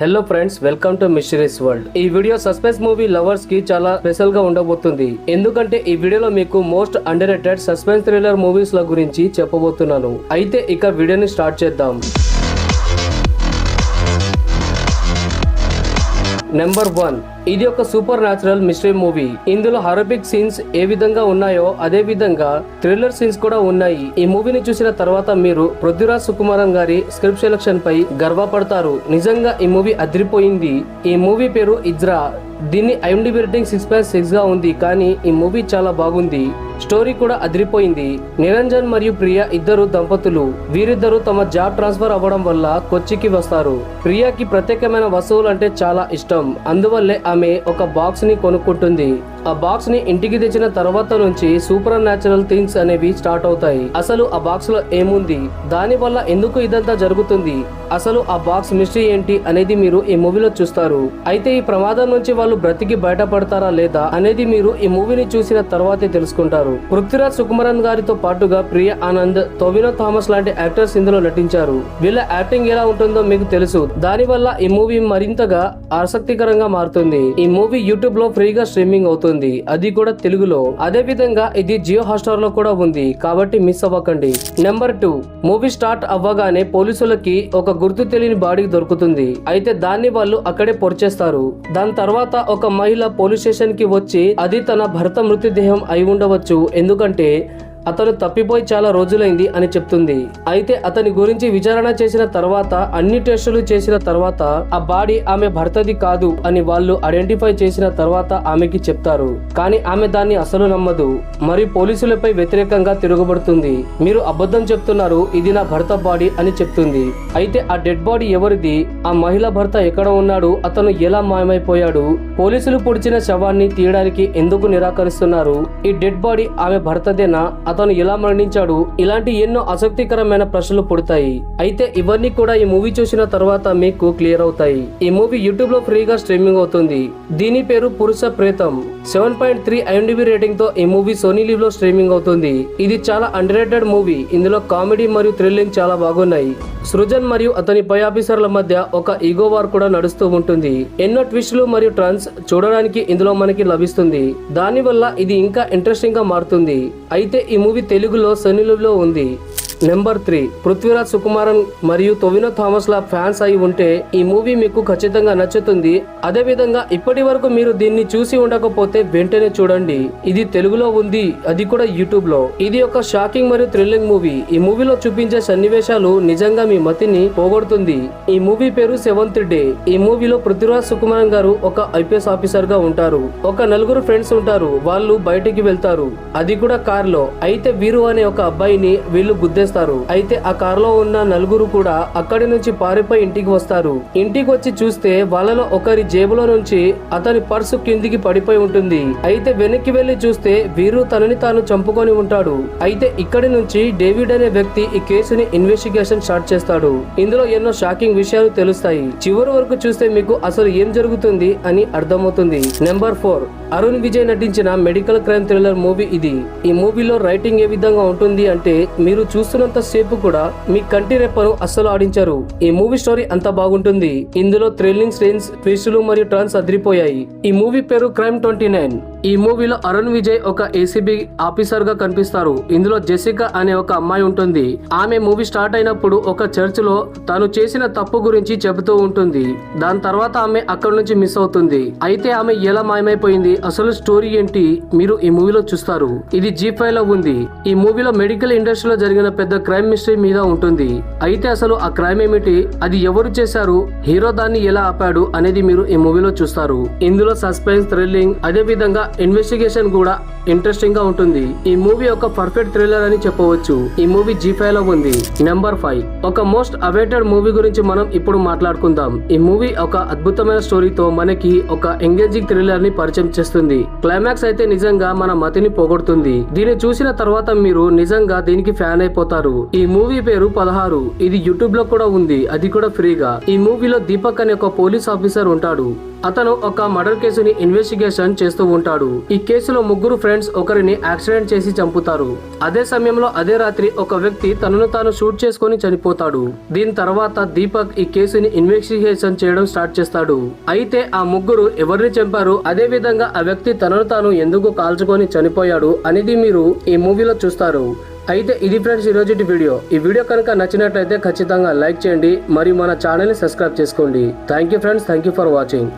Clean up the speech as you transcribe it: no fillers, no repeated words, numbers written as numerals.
Hello friends, welcome to mysteries world. ఈ video suspense movie lovers కి చాలా special గా ఉండబోతుంది. ఎందుకంటే ఈ వీడియోలో మీకు most under rated suspense thriller movies ల గురించి చెప్పబోతున్నాను. అయితే ఇక వీడియోని స్టార్ట్ చేద్దాం. నెంబర్ 1, ఇది ఒక సూపర్ న్యాచురల్ మిస్టరీ మూవీ. ఇందులో హారపిక్ సీన్స్ ఏ విధంగా ఉన్నాయో అదే విధంగా థ్రిల్లర్ సీన్స్ కూడా ఉన్నాయి. ఈ మూవీని చూసిన తర్వాత మీరు పృథ్వీరాజ్ సుకుమారన్ గారి స్క్రిప్ట్ సెలక్షన్ పై గర్వపడతారు. నిజంగా ఈ మూవీ అదిరిపోయింది. ఈ మూవీ పేరు ఇజ్రా. దీన్ని IMDb రేటింగ్ 6.6 గా ఉంది. కానీ ఈ మూవీ చాలా బాగుంది. స్టోరీ కూడా అదిరిపోయింది. నిరంజన్ మరియు ప్రియా ఇద్దరు దంపతులు. వీరిద్దరూ తమ జాబ్ ట్రాన్స్ఫర్ అవ్వడం వల్ల కొచ్చికి వస్తారు. ప్రియాకి ప్రత్యేకమైన వస్తువులు అంటే చాలా ఇష్టం. అందువల్లే ఆమె ఒక బాక్స్ ని కొనుక్కుంటుంది. ఆ బాక్స్ ని ఇంటికి తెచ్చిన తర్వాత నుంచి సూపర్ న్యాచురల్ థింగ్స్ అనేవి స్టార్ట్ అవుతాయి. అసలు ఆ బాక్స్ లో ఏముంది, దాని వల్ల ఎందుకు ఇదంతా జరుగుతుంది, అసలు ఆ బాక్స్ మిస్టరీ ఏంటి అనేది మీరు ఈ మూవీలో చూస్తారు. అయితే ఈ ప్రమాదం నుంచి వాళ్ళు బ్రతికి బయటపడతారా లేదా అనేది మీరు ఈ మూవీని చూసిన తర్వాతే తెలుసుకుంటారు. పృథ్వీరాజ్ సుకుమారన్ గారితో పాటుగా ప్రియా ఆనంద్, టొవినో థామస్ లాంటి యాక్టర్స్ ఇందులో నటించారు. వీళ్ళ యాక్టింగ్ ఎలా ఉంటుందో మీకు తెలుసు. దాని వల్ల ఈ మూవీ మరింతగా ఆసక్తికరంగా మారుతుంది. ఈ మూవీ యూట్యూబ్ లో ఫ్రీగా స్ట్రీమింగ్ అవుతుంది, అది కూడా తెలుగులో. అదే విధంగా ఇది జియో హాట్‌స్టార్ లో కూడా ఉంది, కాబట్టి మిస్ అవ్వకండి. నెంబర్ 2, మూవీ స్టార్ట్ అవ్వగానే పోలీసులకి ఒక గుర్తు తెలియని బాడీ దొరుకుతుంది. అయితే దాన్ని వాళ్ళు అక్కడే పొడిచేస్తారు. దాని తర్వాత ఒక మహిళ పోలీస్ స్టేషన్ కి వచ్చి అది తన భర్త మృతదేహం అయి ఉండవచ్చు, ఎందుకంటే అతను తప్పిపోయి చాలా రోజులైంది అని చెప్తుంది. అయితే అతని గురించి విచారణ చేసిన తర్వాత, అన్ని టెస్టులు చేసిన తర్వాత ఆ బాడీ ఆమె భర్తది కాదు అని వాళ్ళు ఐడెంటిఫై చేసిన తర్వాత ఆమెకి చెప్తారు. కానీ ఆమె దాన్ని అసలు నమ్మదు. మరి పోలీసులపై వ్యతిరేకంగా తిరగబడుతుంది. మీరు అబద్ధం చెప్తున్నారు, ఇది నా భర్త బాడీ అని చెప్తుంది. అయితే ఆ డెడ్ బాడీ ఎవరిది, ఆ మహిళ భర్త ఎక్కడ ఉన్నాడు, అతను ఎలా మాయమైపోయాడు, పోలీసులు పొడిచిన శవాన్ని తీయడానికి ఎందుకు నిరాకరిస్తున్నారు, ఈ డెడ్ బాడీ ఆమె భర్తదేనా, అతను ఎలా మరణించాడు, ఇలాంటి ఎన్నో ఆసక్తికరమైన ప్రశ్నలు పుడతాయి. అయితే ఇవన్నీ కూడా ఈ మూవీ చూసిన తర్వాత మీకు క్లియర్ అవుతాయి. ఈ మూవీ యూట్యూబ్ లో ఫ్రీగా స్ట్రీమింగ్ అవుతుంది. దీని పేరు పురుష ప్రేతం. 7.3 IMDb రేటింగ్ తో ఈ మూవీ సోనీ లీవ్ లో స్ట్రీమింగ్ అవుతుంది. ఇది చాలా అండర్ రేటెడ్ మూవీ. ఇందులో కామెడీ మరియు థ్రిల్లింగ్ చాలా బాగున్నాయి. సృజన్ మరియు అతని పై ఆఫీసర్ల మధ్య ఒక ఈగో వార్ కూడా నడుస్తూ ఉంటుంది. ఎన్నో ట్విస్టులు మరియు టర్న్స్ చూడడానికి ఇందులో మనకి లభిస్తుంది. దాని వల్ల ఇది ఇంకా ఇంట్రెస్టింగ్ గా మారుతుంది. అయితే ఈ మూవీ తెలుగులో సోనీ లీవ్ లో ఉంది. నెంబర్ 3, పృథ్వీరాజ్ సుకుమారన్ మరియు టొవినో థామస్ ల ఫ్యాన్స్ అయి ఉంటే ఈ మూవీ మీకు ఖచ్చితంగా నచ్చుతుంది. అదే విధంగా ఇప్పటి వరకు మీరు దీన్ని చూసి ఉండకపోతే వెంటనే చూడండి. ఇది తెలుగులో ఉంది, అది కూడా యూట్యూబ్ లో. ఇది ఒక షాకింగ్ మరియు థ్రిల్లింగ్ మూవీ. ఈ మూవీలో చూపించే సన్నివేశాలు నిజంగా మీ మతిని పోగొడుతుంది. ఈ మూవీ పేరు 7th డే. ఈ మూవీలో పృథ్వీరాజ్ సుకుమారన్ గారు ఒక IPS ఆఫీసర్ గా ఉంటారు. ఒక నలుగురు ఫ్రెండ్స్ ఉంటారు. వాళ్ళు బయటికి వెళ్తారు, అది కూడా కార్ లో. అయితే వీరు అనే ఒక అబ్బాయిని వీళ్ళు గుద్దేస్తారు. అయితే ఆ కార్ లో ఉన్న నలుగురు కూడా అక్కడి నుంచి పారిపోయి ఇంటికి వస్తారు. ఇంటికి వచ్చి చూస్తే వాళ్ళలో ఒకరి జేబులో నుంచి అతని పర్సు కిందికి పడిపోయి ఉంటుంది. అయితే వెనక్కి వెళ్లి చూస్తే వీరు తనని తాను చంపుకొని ఉంటాడు. అయితే ఇక్కడి నుంచి డేవిడ్ అనే వ్యక్తి ఈ కేసుని ఇన్వెస్టిగేషన్ స్టార్ట్ చేస్తాడు. ఇందులో ఎన్నో షాకింగ్ విషయాలు తెలుస్తాయి. చివరి వరకు చూస్తే మీకు అసలు ఏం జరుగుతుంది అని అర్థమవుతుంది. నెంబర్ 4, అరుణ్ విజయ్ నటించిన మెడికల్ క్రైమ్ థ్రిల్లర్ మూవీ ఇది. ఈ మూవీలో రైటింగ్ ఏ విధంగా ఉంటుంది అంటే మీరు చూస్తున్నంత సేపు కూడా మీ కంటి రెప్పను అస్సలు ఆడించారు. ఈ మూవీ స్టోరీ అంత బాగుంటుంది. ఇందులో థ్రిల్లింగ్ సీన్స్, ట్విస్టులు మరియు టర్న్స్ అదిరిపోయాయి. ఈ మూవీ పేరు క్రైమ్ 29. ఈ మూవీలో అరుణ్ విజయ్ ఒక ACB ఆఫీసర్ గా కనిపిస్తారు. ఇందులో జెసికా అనే ఒక అమ్మాయి ఉంటుంది. ఆమె మూవీ స్టార్ట్ అయినప్పుడు ఒక చర్చ్ లో తాను చేసిన తప్పు గురించి చెబుతూ ఉంటుంది. దాని తర్వాత ఆమె అక్కడ నుంచి మిస్ అవుతుంది. అయితే ఆమె ఎలా మాయమైపోయింది, అసలు స్టోరీ ఏంటి, మీరు ఈ మూవీలో చూస్తారు. ఇది G5 లో ఉంది. ఈ మూవీలో మెడికల్ ఇండస్ట్రీలో జరిగిన పెద్ద క్రైమ్ మిస్టరీ మీద ఉంటుంది. అయితే అసలు ఆ క్రైమ్ ఏమిటి, అది ఎవరు చేశారు, హీరో దాన్ని ఎలా ఆపాడు అనేది మీరు ఈ మూవీలో చూస్తారు. ఇందులో సస్పెన్స్, థ్రిల్లింగ్, అదే విధంగా ఇన్వెస్టిగేషన్ కూడా ఇంట్రెస్టింగ్ గా ఉంటుంది. ఈ మూవీ ఒక పర్ఫెక్ట్ థ్రిల్లర్ అని చెప్పవచ్చు. ఈ మూవీ G5 లో ఉంది. నెంబర్ 5, ఒక మోస్ట్ అవైటెడ్ మూవీ గురించి మనం ఇప్పుడు మాట్లాడుకుందాం. ఈ మూవీ ఒక అద్భుతమైన స్టోరీతో మనకి ఒక ఎంగేజింగ్ థ్రిల్లర్ ని పరిచయం చేస్తుంది. క్లైమాక్స్ అయితే నిజంగా మన మతిని పోగొడుతుంది. దీన్ని చూసిన తర్వాత మీరు నిజంగా దీనికి ఫ్యాన్ అయిపోతారు. ఈ మూవీ పేరు 16. ఇది యూట్యూబ్ లో కూడా ఉంది, అది కూడా ఫ్రీగా. ఈ మూవీలో దీపక్ అనే ఒక పోలీస్ ఆఫీసర్ ఉంటాడు. అతను ఒక మర్డర్ కేసుని ఇన్వెస్టిగేషన్ చేస్తూ ఉంటాడు. ఈ కేసులో ముగ్గురు ఫ్రెండ్స్ ఒకరిని యాక్సిడెంట్ చేసి చంపుతారు. అదే సమయంలో అదే రాత్రి ఒక వ్యక్తి తనను తాను షూట్ చేసుకొని చనిపోతాడు. దీని తర్వాత దీపక్ ఈ కేసుని ఇన్వెస్టిగేషన్ చేయడం స్టార్ట్ చేస్తాడు. అయితే ఆ ముగ్గురు ఎవరిని చంపారు, అదే విధంగా ఆ వ్యక్తి తనను తాను ఎందుకు కాల్చుకొని చనిపోయాడు అనేది మీరు ఈ మూవీలో చూస్తారు. అయితే ఇది ఫ్రెండ్స్ ఈ రోజు వీడియో. ఈ వీడియో కనుక నచ్చినట్లయితే ఖచ్చితంగా లైక్ చేయండి మరియు మన ఛానల్ ని సబ్స్క్రైబ్ చేసుకోండి. Thank you friends, thank you for watching.